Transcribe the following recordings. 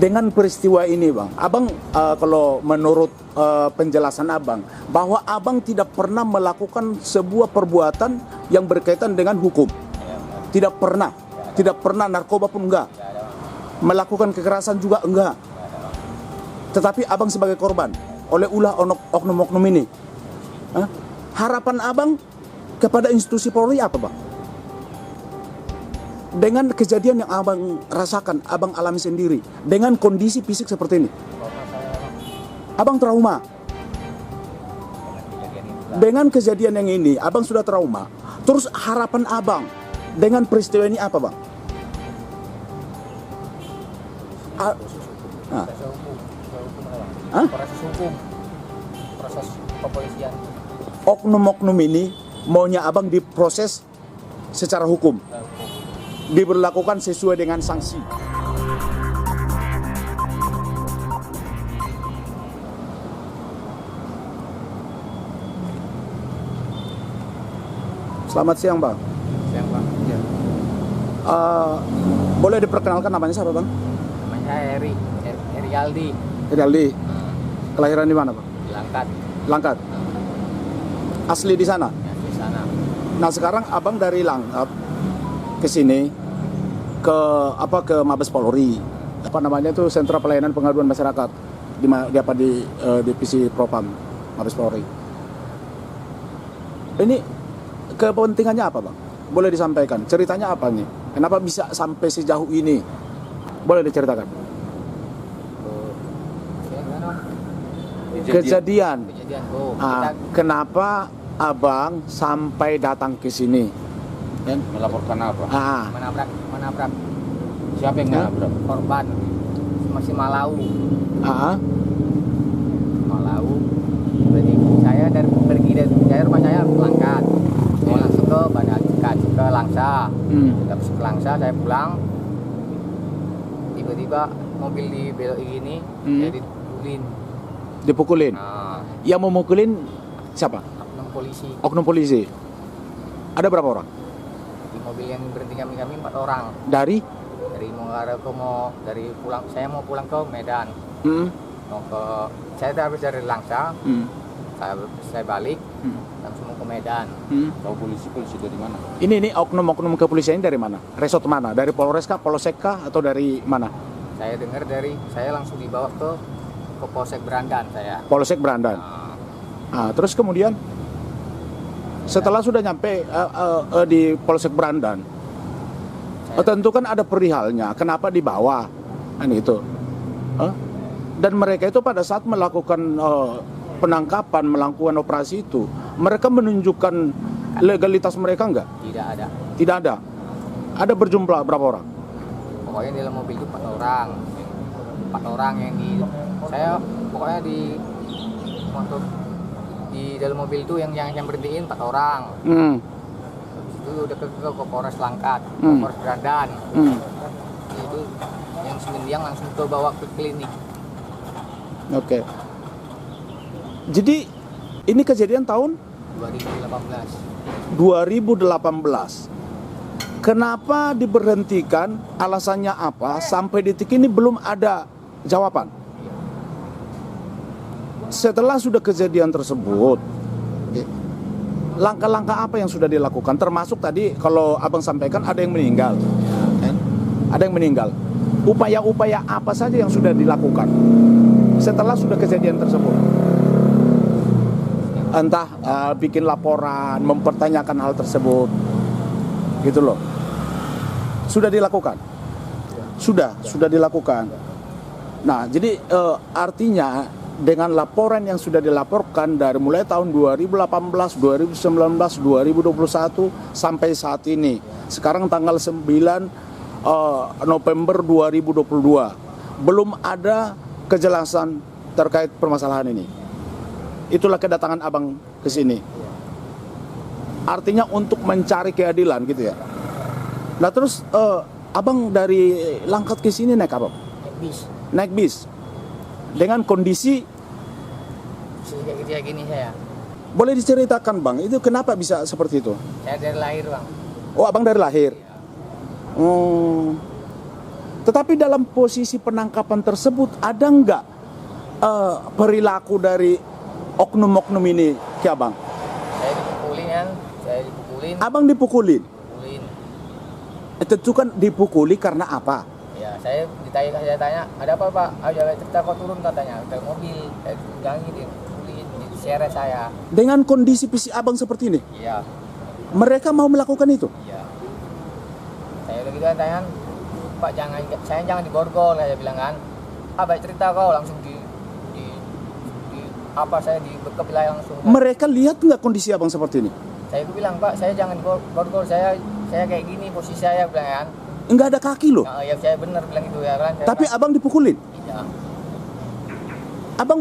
Dengan peristiwa ini bang, abang kalau menurut penjelasan abang, bahwa abang tidak pernah melakukan sebuah perbuatan yang berkaitan dengan hukum. Tidak pernah narkoba pun enggak, melakukan kekerasan juga enggak. Tetapi abang sebagai korban oleh ulah oknum-oknum ini. Harapan abang kepada institusi Polri apa bang? Dengan kejadian yang abang rasakan, abang alami sendiri, dengan kondisi fisik seperti ini, abang trauma. Dengan kejadian yang ini, abang sudah trauma. Terus harapan abang dengan peristiwa ini apa bang? Proses hukum, proses kepolisian. Oknum-oknum ini maunya abang diproses secara hukum, diberlakukan sesuai dengan sanksi. Selamat siang bang. Siang bang. Ya. Boleh diperkenalkan namanya siapa bang? Namanya Eri Aldi. Eri Aldi. Kelahiran di mana bang? Di Langkat. Langkat. Asli di sana. Ya, di sana. Nah sekarang abang dari Langkat ke sini ke Mabes Polri, apa namanya itu, Sentra Pelayanan Pengaduan Masyarakat di divisi Propam Mabes Polri. Ini kepentingannya apa bang? Boleh disampaikan ceritanya apa nih? Kenapa bisa sampai sejauh ini? Boleh diceritakan. Kejadian. Kenapa abang sampai datang ke sini? Dan melaporkan apa? Menabrak. Siapa yang menabrak? Korban masih Malau. Malau. Berarti saya pergi dari rumah saya ke Langkat. Mau langsung ke Bandar ke Langsa. Habis ke Langsa saya pulang. Tiba-tiba mobil dibelok gini, jadi dipukulin. Yang memukulin siapa? Oknum polisi. Ada berapa orang? Di mobil yang berhenti kami 4 orang. Dari pulang, saya mau pulang ke Medan. Saya habis dari Langsa. Saya balik langsung ke Medan. Tahu polisi dari mana? Ini oknum-oknum kepolisian dari mana? Resort mana? Dari Polres kah, Polsek kah, atau dari mana? Saya dengar saya langsung dibawa ke Polsek Brandan saya. Polsek Brandan. Terus kemudian setelah sudah nyampe di Polsek Brandan, tentu kan ada perihalnya. Kenapa dibawa? Itu. Dan mereka itu pada saat melakukan penangkapan, melakukan operasi itu, mereka menunjukkan legalitas mereka enggak? Tidak ada. Ada berjumlah berapa orang? Pokoknya di dalam mobil itu 4 orang. 4 orang yang saya pokoknya di dalam mobil itu yang berhentiin 4 orang. Habis itu udah ke Polres Langkat, Polres Brandan. Itu yang Semendiang langsung bawa ke klinik. Oke. Jadi ini kejadian tahun 2018. Kenapa diberhentikan? Alasannya apa? Sampai detik ini belum ada jawaban. Setelah sudah kejadian tersebut, langkah-langkah apa yang sudah dilakukan? Termasuk tadi kalau abang sampaikan ada yang meninggal. Ada yang meninggal. Upaya-upaya apa saja yang sudah dilakukan setelah sudah kejadian tersebut? Entah bikin laporan, mempertanyakan hal tersebut, gitu loh. Sudah dilakukan? Sudah dilakukan. Nah, jadi artinya dengan laporan yang sudah dilaporkan dari mulai tahun 2018, 2019, 2021 sampai saat ini, sekarang tanggal 9 November 2022, belum ada kejelasan terkait permasalahan ini. Itulah kedatangan abang ke sini. Artinya untuk mencari keadilan gitu ya. Nah terus abang dari Langkat ke sini naik apa? Naik bis. Dengan kondisi kayak gini saya. Boleh diceritakan bang, itu kenapa bisa seperti itu? Saya dari lahir bang. Oh abang dari lahir. Tetapi dalam posisi penangkapan tersebut ada nggak perilaku dari oknum-oknum ini ke abang? Saya dipukulin kan, saya dipukulin. Abang dipukulin? Dipukulin. Itu kan dipukuli karena apa? Ya, saya tanya, ada apa Pak? Ayo cerita kok turun katanya, dari mobil. Saya bilang dipukulin, diseret saya. Dengan kondisi fisik abang seperti ini, Iya, mereka mau melakukan itu? iya. Saya udah gitu kan tanya, Pak saya jangan diborgol, saya bilang kan. Ah, baik cerita kau langsung di apa saya dibekap langsung. Mereka lihat nggak kondisi abang seperti ini? Saya bilang Pak, saya jangan diborgol, saya kayak gini posisi saya bilang kan. Nggak ada kaki loh. Nah, ya saya benar bilang itu ya kan. Tapi abang dipukulin? Iya. Abang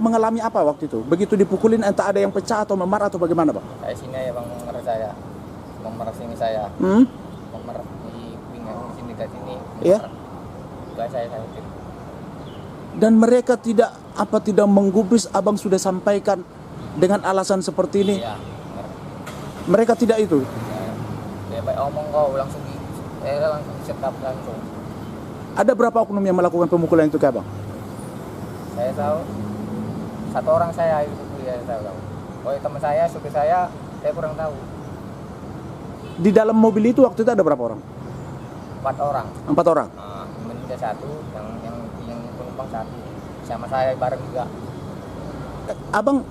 mengalami apa waktu itu? Begitu dipukulin entah ada yang pecah atau memar atau bagaimana, Bang? Saya sini ya Bang, memerah saya. Memerah sini saya. Memerah di pinggang sini dekat sini. Iya. Juga saya sakit. Dan mereka tidak menggubris abang sudah sampaikan dengan alasan seperti ini. Iya. Mereka tidak itu. Ya baik omong kau langsung saya langsung setap langsung. Ada berapa oknum yang melakukan pemukulan itu ke abang? Saya tahu satu orang saya itu kuliah saya tahu. Oh teman saya, supir saya kurang tahu. Di dalam mobil itu waktu itu ada berapa orang? 4 orang. 4 orang. Meninggal satu, yang penumpang satu. Sama saya bareng juga. Abang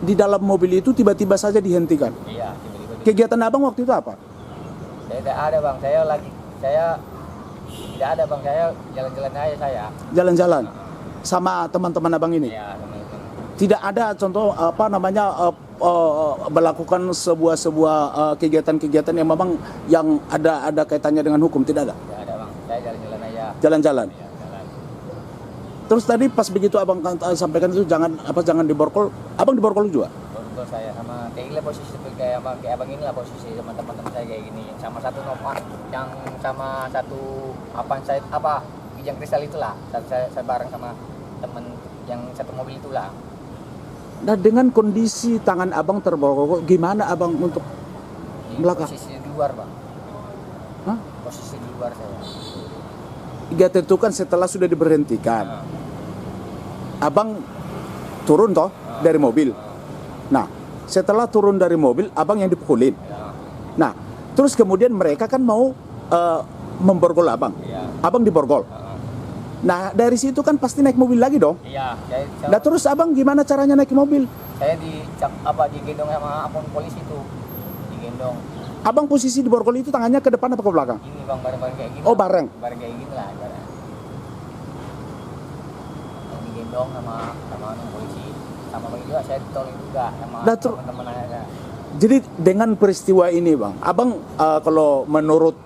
di dalam mobil itu tiba-tiba saja dihentikan. Iya, tiba-tiba. Kegiatan abang waktu itu apa? Saya tidak ada Bang, saya tidak ada Bang, saya jalan-jalan aja saya. Jalan-jalan sama teman-teman abang ini. Iya, teman-teman. Tidak ada contoh melakukan sebuah kegiatan-kegiatan yang memang yang ada kaitannya dengan hukum, tidak ada. Tidak ada Bang, saya jalan-jalan aja. Jalan-jalan. Iya, jalan. Terus tadi pas begitu abang sampaikan itu jangan diborgol, abang diborgol juga. Borgol saya sama kayak posisi kayak abang ini lah posisi sama teman-teman saya kayak gini. Sama satu nomor yang sama satu Bijang Kristal itulah. Saya bareng sama teman yang satu mobil itulah. Nah dengan kondisi tangan abang terborgol, gimana abang untuk melangkah? Posisi di luar Bang. Hah? Posisi di luar saya. Ya tentu kan setelah sudah diberhentikan, abang turun toh dari mobil. Nah setelah turun dari mobil, abang yang dipukulin. Nah terus kemudian mereka kan mau memborgol abang. Abang diborgol. Nah dari situ kan pasti naik mobil lagi dong. Iya. Nah terus abang gimana caranya naik mobil? Saya digendong sama akun polisi itu, digendong. Abang posisi di borgol itu tangannya ke depan apa ke belakang? Ini Bang, bareng-bareng kayak gini. Oh bareng. Bareng kayak gini lah ibaratnya. Yang digendong sama akun polisi, sama bagi juga saya ditolong juga sama Nah, teman-teman saya. Jadi dengan peristiwa ini bang, abang kalau menurut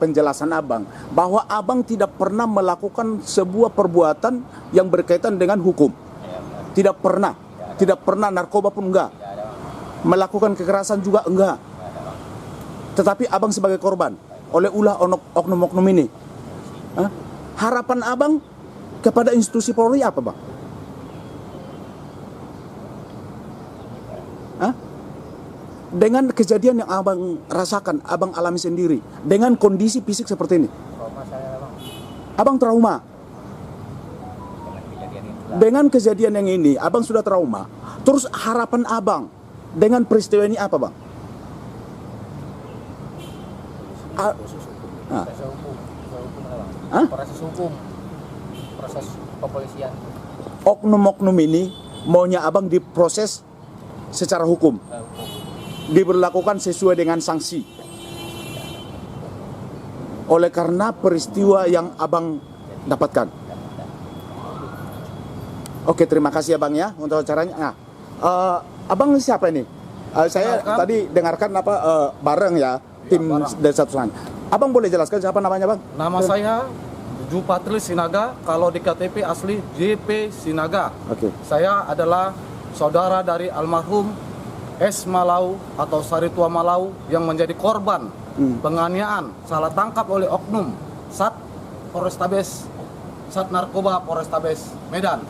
penjelasan abang bahwa abang tidak pernah melakukan sebuah perbuatan yang berkaitan dengan hukum, Ya, benar. tidak pernah, tidak pernah narkoba pun enggak, Tidak ada Bang. melakukan kekerasan juga enggak, Tidak ada Bang. tetapi abang sebagai korban oleh ulah oknum-oknum ini. Hah? Harapan abang kepada institusi Polri apa bang? Hah? Dengan kejadian yang abang rasakan, abang alami sendiri, dengan kondisi fisik seperti ini, Trauma saya Bang. abang trauma. Dengan kejadian itu. Dengan kejadian yang ini, abang sudah trauma. Terus harapan abang dengan peristiwa ini apa bang? Proses hukum. Proses hukum lah, Bang. Hah? Proses hukum. Proses kepolisian. Oknum-oknum ini maunya abang diproses secara hukum, Hukum. diberlakukan sesuai dengan sanksi. Oleh karena peristiwa yang abang dapatkan. Oke, terima kasih abang ya untuk acaranya. Nah, abang siapa ini? Saya tadi dengarkan bareng ya tim dari satu sana. Abang boleh jelaskan siapa namanya bang? Nama saya Jupatri Sinaga, kalau di KTP asli JP Sinaga. Oke. Saya adalah saudara dari almarhum S. Malau atau Saritua Malau yang menjadi korban penganiayaan salah tangkap oleh oknum Sat Narkoba Polrestabes Medan.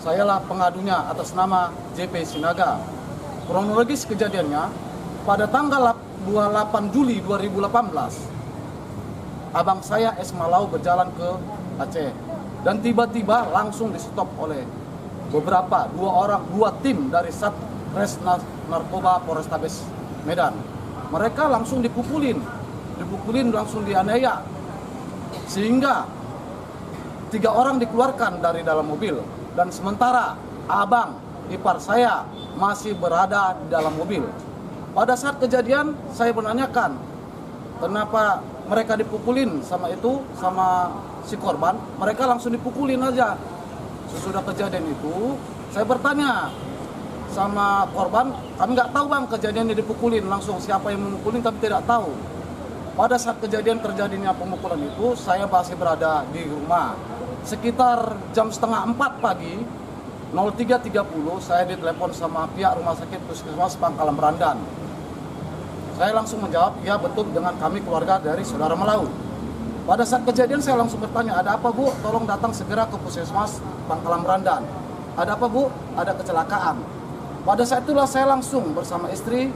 Sayalah pengadunya atas nama JP Sinaga. Kronologis kejadiannya pada tanggal 28 Juli 2018 abang saya S. Malau berjalan ke Aceh. Dan tiba-tiba langsung di stop oleh dua tim dari Satres Narkoba Polrestabes Medan. Mereka langsung dipukulin langsung dianiaya. Sehingga 3 orang dikeluarkan dari dalam mobil. Dan sementara abang ipar saya masih berada di dalam mobil. Pada saat kejadian saya menanyakan kenapa mereka dipukulin sama si korban, mereka langsung dipukulin aja. Sesudah kejadian itu, saya bertanya sama korban, kami nggak tahu bang kejadiannya dipukulin langsung, siapa yang memukulin kami tidak tahu. Pada saat kejadian terjadinya pemukulan itu, saya masih berada di rumah. Sekitar jam setengah 4 pagi, 03.30, saya ditelepon sama pihak rumah sakit Puskesmas Pangkalan Berandan. Saya langsung menjawab, ya betul, dengan kami keluarga dari saudara Malau. Pada saat kejadian saya langsung bertanya, ada apa bu? Tolong datang segera ke Puskesmas Pangkalan Berandan. Ada apa bu? Ada kecelakaan. Pada saat itulah saya langsung bersama istri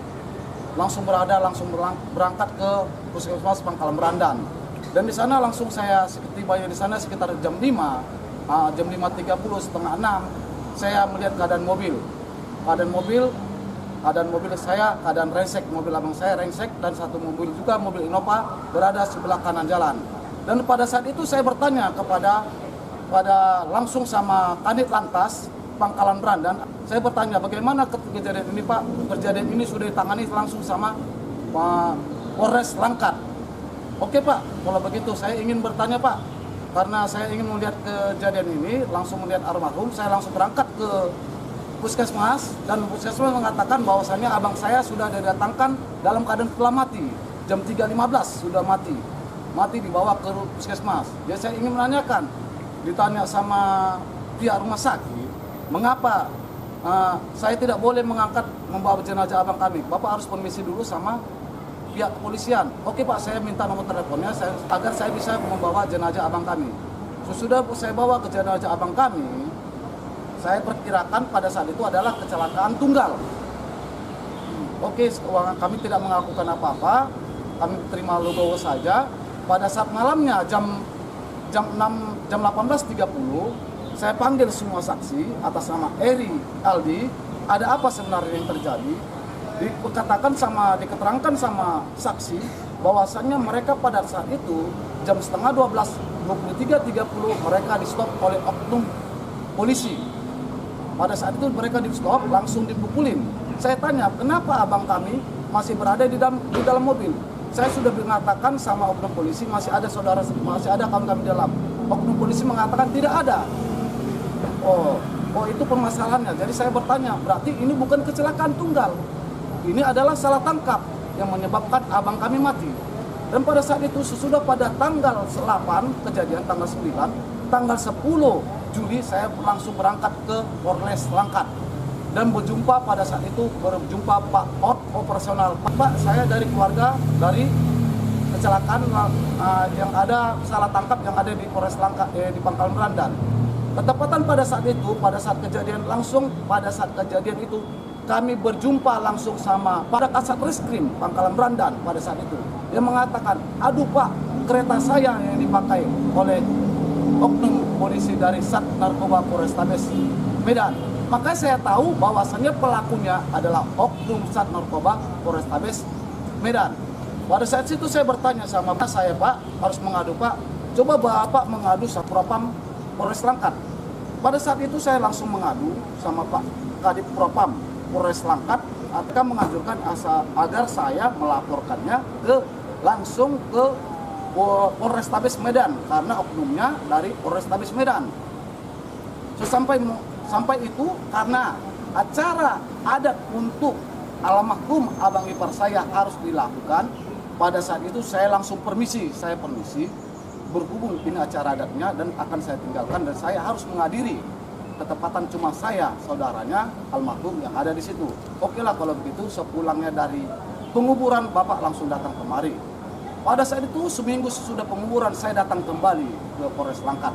langsung berangkat ke Puskesmas Pangkalan Berandan. Dan di sana langsung saya tibanya di sana sekitar jam 5, jam 5.30, setengah 6, saya melihat keadaan mobil saya, keadaan rengsek, mobil abang saya rengsek, dan satu mobil juga, mobil Innova, berada sebelah kanan jalan. Dan pada saat itu saya bertanya pada langsung sama Kanit Lantas Pangkalan Berandan, saya bertanya bagaimana kejadian ini Pak? Kejadian ini sudah ditangani langsung sama Polres Langkat. Oke Pak, kalau begitu saya ingin bertanya Pak, karena saya ingin melihat kejadian ini, langsung melihat almarhum, saya langsung berangkat ke Puskesmas, dan Puskesmas mengatakan bahwasannya abang saya sudah didatangkan dalam keadaan telah mati. Jam 3.15 sudah mati dibawa ke Puskesmas. Ya saya ingin menanyakan, ditanya sama pihak rumah sakit, mengapa saya tidak boleh membawa jenazah abang kami? Bapak harus permisi dulu sama pihak kepolisian. Oke Pak, saya minta nomor teleponnya agar saya bisa membawa jenazah abang kami. Sesudah saya bawa ke jenazah abang kami, saya perkirakan pada saat itu adalah kecelakaan tunggal. Oke, kami tidak mengakukan apa-apa, kami terima logo saja. Pada saat malamnya jam 18.30, saya panggil semua saksi atas nama Eri Aldi. Ada apa sebenarnya yang terjadi? Diketerangkan sama saksi bahwasannya mereka pada saat itu jam setengah 12, 23.30 mereka di stop oleh oknum polisi. Pada saat itu mereka di stop, langsung dipukulin. Saya tanya, kenapa abang kami masih berada di dalam mobil? Saya sudah mengatakan sama oknum polisi, masih ada kawan kami dalam. Oknum polisi mengatakan tidak ada. Oh itu permasalahannya. Jadi saya bertanya, berarti ini bukan kecelakaan tunggal. Ini adalah salah tangkap yang menyebabkan abang kami mati. Dan pada saat itu sesudah pada tanggal 8 kejadian, tanggal 9, tanggal 10 Juli saya langsung berangkat ke Polres Langkat. Dan pada saat itu berjumpa Pak Ot operasional. Pak, saya dari keluarga dari kecelakaan yang ada salah tangkap yang ada di Polres Langkat di Pangkalan Berandan. Ketepatan pada saat kejadian itu kami berjumpa langsung sama pada Kasat Reskrim Pangkalan Berandan pada saat itu. Dia mengatakan, aduh Pak, kereta saya yang dipakai oleh oknum polisi dari Sat Narkoba Polrestabes Medan. Makanya saya tahu bahwasannya pelakunya adalah oknum Sat Narkoba Polrestabes Medan. Pada saat itu saya bertanya sama saya, Pak, harus mengadu Pak. Coba Bapak mengadu Sapropam Polres Langkat. Pada saat itu saya langsung mengadu sama Pak Kadip Propam Polres Langkat akan menganjurkan agar saya melaporkannya langsung ke Polrestabes Medan karena oknumnya dari Polrestabes Medan. Sampai itu karena acara adat untuk almarhum abang ipar saya harus dilakukan. Pada saat itu saya langsung permisi berhubung ini acara adatnya dan akan saya tinggalkan dan saya harus menghadiri. Ketepatan cuma saya, saudaranya almarhum yang ada di situ. Oke lah kalau begitu, sepulangnya dari penguburan Bapak langsung datang kemari. Pada saat itu seminggu sesudah penguburan saya datang kembali ke Polres Langkat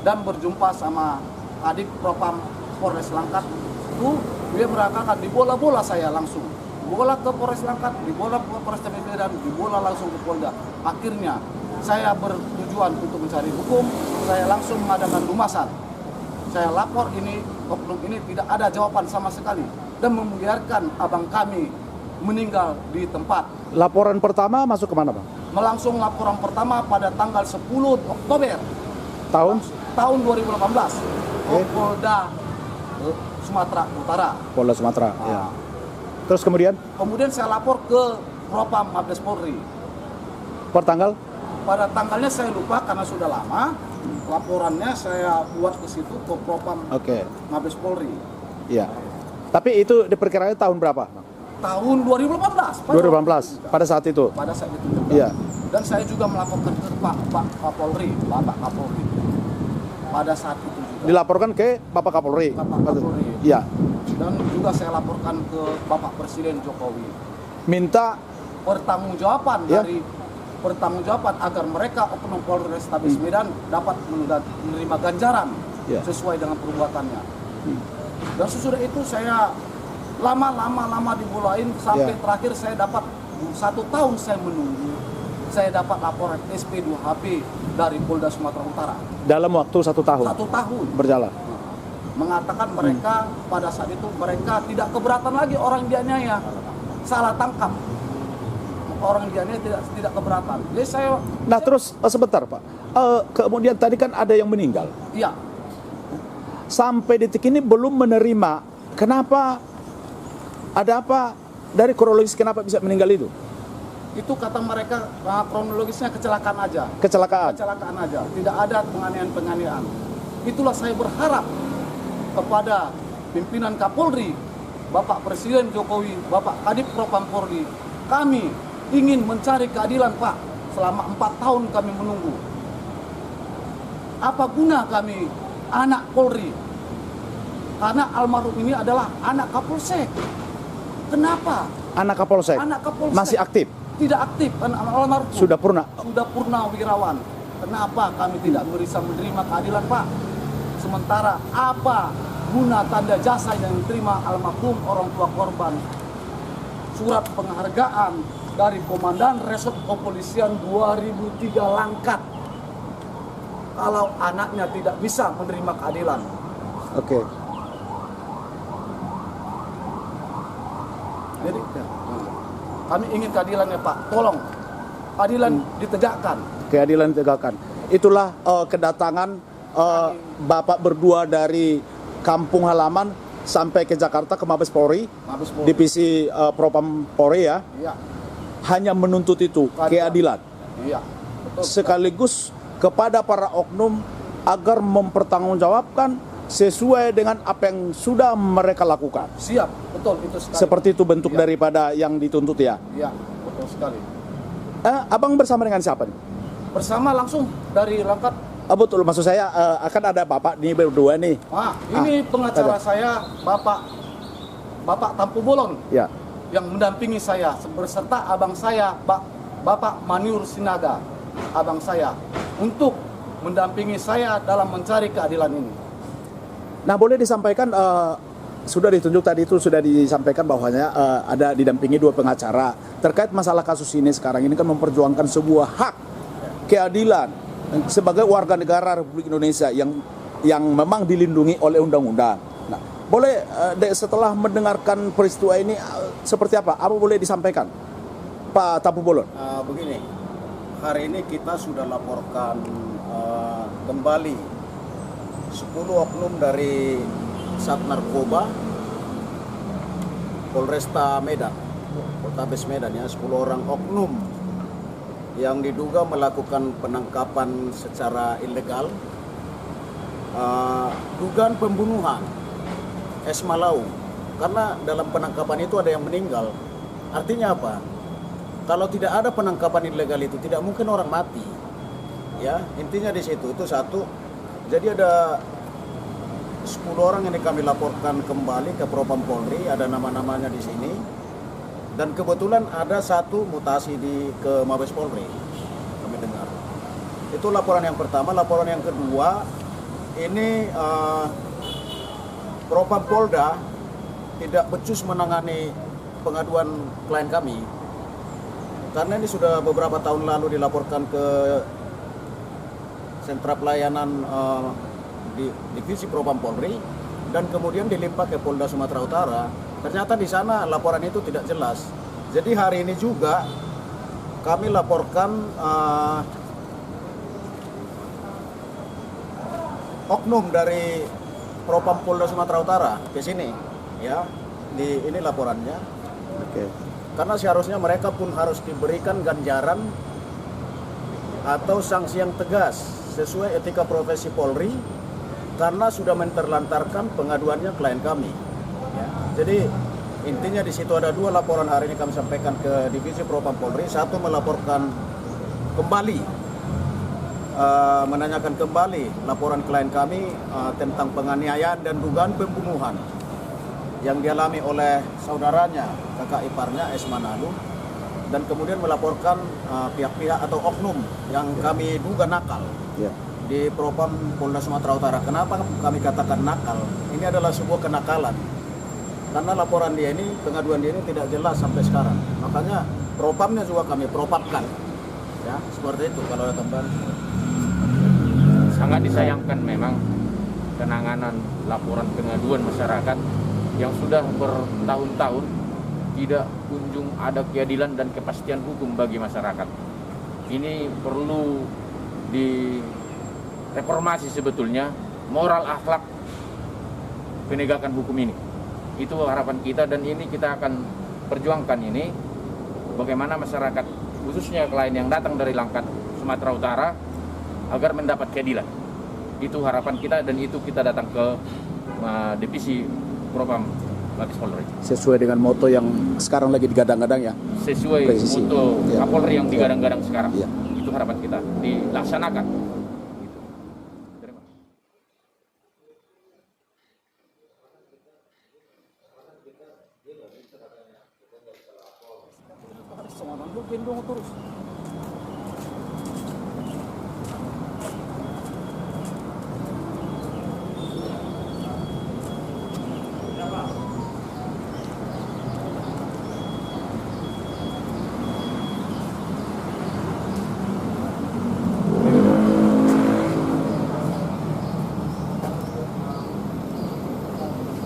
dan berjumpa sama Kadip Propam Polres Langkat. Itu dia berangkat dibola saya langsung. Bola ke Polres Langkat, dibola ke Polres Medan, dibola langsung ke Polda. Akhirnya saya bertujuan untuk mencari hukum, saya langsung mengadakan lumasan. Saya lapor ini, oknum ini tidak ada jawaban sama sekali dan membiarkan abang kami meninggal di tempat. Laporan pertama masuk kemana Bang? Melangsung laporan pertama pada tanggal 10 Oktober Tahun? tahun 2018 ke Polda Sumatera Utara. Polda Sumatera. Ah. Ya. Terus kemudian Kemudian saya lapor ke Propam Mabes Polri. pertanggal? Pada tanggalnya saya lupa karena sudah lama. Laporannya saya buat ke situ ke Propam Oke. Mabes Polri. Iya. Tapi itu diperkirakan tahun berapa Bang? Tahun 2018. 2018 pada saat itu. Pada saat itu juga. Iya. Dan saya juga melaporkan ke Pak Kapolri, Bapak Kapolri. Pada saat itu juga. Dilaporkan ke Bapak Kapolri. Bapak Kapolri. Iya. Dan juga saya laporkan ke Bapak Presiden Jokowi. Minta Pertanggungjawaban Ya. dari pertanggungjawaban agar mereka oknum Polrestabes Medan dapat menerima ganjaran Ya. sesuai dengan perbuatannya. Dan sesudah itu saya lama dimulain sampai Ya. terakhir saya dapat 1 tahun saya menunggu. Saya dapat laporan SP2HP dari Polda Sumatera Utara. dalam waktu 1 tahun 1 tahun. berjalan. Mengatakan mereka pada saat itu mereka tidak keberatan lagi orang dianiaya. Salah tangkap. Orang dianiaya tidak keberatan. Jadi saya Nah terus sebentar Pak. Kemudian tadi kan ada yang meninggal. iya, Sampai detik ini belum menerima. Kenapa? Ada apa dari kronologis kenapa bisa meninggal itu? itu kata mereka kronologisnya kecelakaan aja. Kecelakaan. Kecelakaan aja, tidak ada penganiayaan. Itulah saya berharap kepada pimpinan Kapolri, Bapak Presiden Jokowi, Bapak Kadif Propam Polri, kami ingin mencari keadilan Pak. Selama 4 tahun kami menunggu. Apa guna kami anak Polri? Karena almarhum ini adalah anak Kapolsek. Kenapa? Anak Kapolsek. Anak Kapolsek Masih aktif. Tidak aktif, almarhum Sudah purna. sudah purnawirawan. Kenapa kami tidak bisa menerima keadilan Pak? Sementara apa guna tanda jasa yang diterima almarhum orang tua korban? Surat penghargaan dari Komandan Resort Kepolisian 2003 Langkat. Kalau anaknya tidak bisa menerima keadilan. Oke. Jadi kami ingin keadilannya Pak. Tolong keadilan ditegakkan. Keadilan ditegakkan. Itulah kedatangan Bapak berdua dari kampung halaman sampai ke Jakarta ke Mabes Polri, Mabes Polri. divisi Propam Polri ya, Iya. hanya menuntut itu keadilan. Iya. Betul. Sekaligus kepada para oknum agar mempertanggungjawabkan sesuai dengan apa yang sudah mereka lakukan. Siap, betul itu sekali. Seperti itu bentuk Iya. daripada yang dituntut ya. Iya, betul sekali. Abang bersama dengan siapa nih? Bersama langsung dari Langkat. Betul, maksud saya akan ada Bapak nih berdua nih. Ini pengacara ada. saya Bapak Tampu Bolon Ya. yang mendampingi saya beserta abang saya Bapak Maniur Sinaga, abang saya untuk mendampingi saya dalam mencari keadilan ini. Nah, boleh disampaikan sudah ditunjuk tadi itu sudah disampaikan bahwanya ada didampingi 2 pengacara terkait masalah kasus ini. Sekarang ini kan memperjuangkan sebuah hak keadilan sebagai warga negara Republik Indonesia yang memang dilindungi oleh undang-undang. Nah, boleh setelah mendengarkan peristiwa ini seperti apa? Apa boleh disampaikan, Pak Tampu Bolon? Begini, hari ini kita sudah laporkan kembali 10 oknum dari Sat Narkoba Polresta Medan, Polrestabes Medan ya, 10 orang oknum yang diduga melakukan penangkapan secara ilegal, dugaan pembunuhan Esmalau, karena dalam penangkapan itu ada yang meninggal. Artinya apa? Kalau tidak ada penangkapan ilegal itu tidak mungkin orang mati. Ya, intinya di situ itu satu. Jadi ada 10 orang yang kami laporkan kembali ke Propam Polri, ada nama-namanya di sini. Dan kebetulan ada 1 mutasi ke Mabes Polri. Kami dengar. Itu laporan yang pertama. Laporan yang kedua, ini Propam Polda tidak becus menangani pengaduan klien kami. karena ini sudah beberapa tahun lalu dilaporkan ke sentra pelayanan di divisi Propam Polri dan kemudian dilimpah ke Polda Sumatera Utara. Ternyata di sana laporan itu tidak jelas. Jadi hari ini juga kami laporkan oknum dari Propam Polda Sumatera Utara ke sini, ya. Ini laporannya. Oke. Karena seharusnya mereka pun harus diberikan ganjaran atau sanksi yang tegas sesuai etika profesi Polri karena sudah menterlantarkan pengaduannya klien kami. Ya. Jadi intinya di situ ada 2 laporan hari ini kami sampaikan ke divisi Propam Polri. Satu melaporkan kembali menanyakan kembali laporan klien kami tentang penganiayaan dan dugaan pembunuhan yang dialami oleh saudaranya, kakak iparnya S. Manado, dan kemudian melaporkan pihak-pihak atau oknum yang kami duga nakal Ya. di Propam Polda Sumatera Utara. Kenapa kami katakan nakal? Ini adalah sebuah kenakalan karena laporan dia ini, pengaduan dia ini tidak jelas sampai sekarang. Makanya Propamnya juga kami propamkan, ya seperti itu. Kalau ada tambahan. Sangat disayangkan memang penanganan laporan pengaduan masyarakat yang sudah bertahun-tahun tidak kunjung ada keadilan dan kepastian hukum bagi masyarakat. Ini perlu direformasi sebetulnya moral akhlak penegakan hukum ini. Itu harapan kita dan ini kita akan perjuangkan ini bagaimana masyarakat khususnya klien yang datang dari Langkat Sumatera Utara agar mendapat keadilan. Itu harapan kita dan itu kita datang ke divisi Propam Mabes Polri. Sesuai dengan moto yang sekarang lagi digadang-gadang ya. Sesuai Presisi. moto Ya. Kapolri yang digadang-gadang sekarang. Ya. Itu harapan kita dilaksanakan. Gitu. Terima kasih. terus.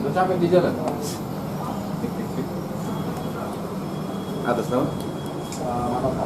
Udah sampai di jalan. Atas nama? Manoka.